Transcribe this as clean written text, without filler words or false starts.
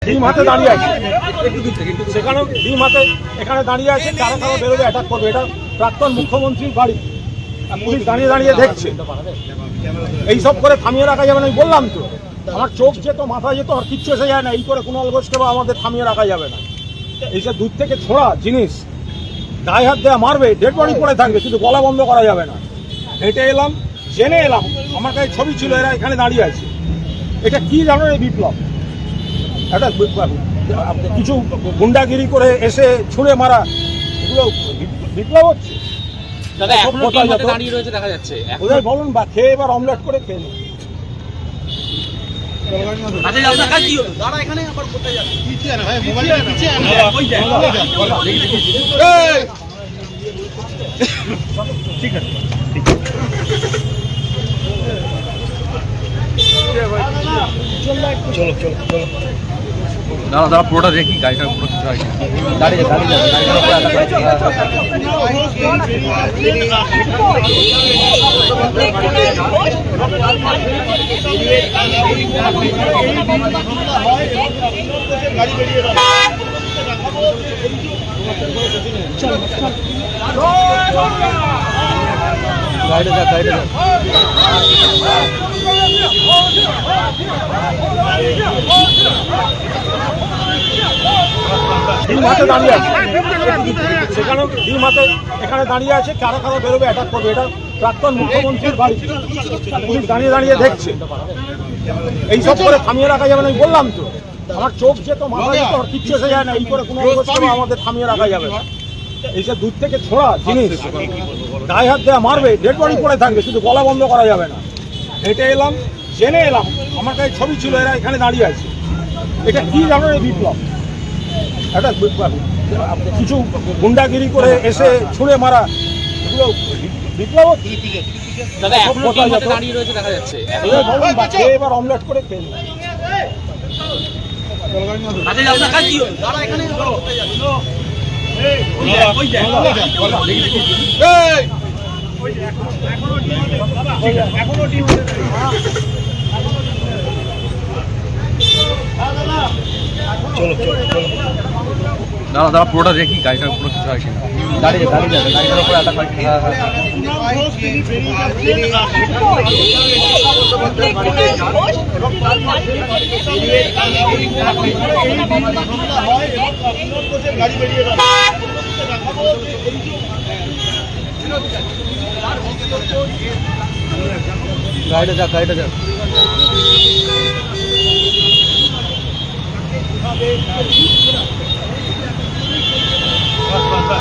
Team হাতে দাঁড়িয়ে আছে সেখানে টিম হাতে এখানে দাঁড়িয়ে আছে, কারা কারা বেরোবে অ্যাটাক করবে। এটা প্রাক্তন মুখ্যমন্ত্রীর বাড়ি, পুলিশ দাঁড়িয়ে দাঁড়িয়ে দেখছে। এইসব করে থামিয়ে রাখা যাবে না, আমি বললাম তো। আমার চোখ যেত, মাথা যেত, আর কিচ্ছু এসে যায় না। এই করে কুণাল ঘোষকে বা আমাদের থামিয়ে রাখা যাবে না। এইসব দূর থেকে ছোঁড়া জিনিস, গায়ে হাত দেওয়া, মারবে, ডেড বডি পড়ে থাকবে, কিন্তু গলা বন্ধ করা যাবে না। হেঁটে এলাম, জেনে এলাম, আমার কাছে ছবি ছিল, এরা এখানে দাঁড়িয়ে আছে। এটা কি জানো, এই বিপ্লব। একটা কিছু গুন্ডাগিরি করে এসে ছুঁড়ে মারা, এগুলো বিপ্লব হচ্ছে। দাঁড়িয়ে রয়েছে দেখা যাচ্ছে। ওদের বলুন বা খেয়ে এবার অমলেট করে খেয়ে নিন। ঠিক আছে, চলো চলো চলো। দাঁড়া দাঁড়া, পুরোটা দেখি, গাড়িটা পুরো দাঁড়িয়ে গাড়িটা টিম হাতে দাঁড়িয়ে আছে সেখানে টিম হাতে এখানে দাঁড়িয়ে আছে, কারা কারা বেরোবে অ্যাটাক করবে। এটা প্রাক্তন মুখ্যমন্ত্রীর বাড়ি, পুলিশ দাঁড়িয়ে দাঁড়িয়ে দেখছে। এইসব করে থামিয়ে রাখা যাবে না, আমি বললাম তো। আমার চোখ যেত, মাথা যেত, আর কিচ্ছু এসে যায় না। এই করে কুণাল ঘোষকে বা আমাদের থামিয়ে রাখা যাবে না। এইসব দূর থেকে ছোঁড়া জিনিস, গায়ে হাত দেওয়া, মারবে, ডেড বডি পড়ে থাকবে, কিন্তু গলা বন্ধ করা যাবে না। হেঁটে এলাম, জেনে এলাম, আমার কাছে ছবি ছিল, এরা এখানে দাঁড়িয়ে আছে। এটা কি জানো, এই বিপ্লব। একটা কিছু গুন্ডাগিরি করে এসে ছুঁড়ে মারা, এগুলো বিপ্লব হচ্ছে। দাঁড়িয়ে রয়েছে দেখা যাচ্ছে। বলুন বা খেয়ে এবার অমলেট করে খেয়ে নিন। চলো চলো চলো। দাঁড়া দাঁড়া, পুরোটা দেখি, গাড়িটা পুরো দাঁড়িয়ে গাড়িটার উপরে অ্যাটাক করে। গাড়িটা যা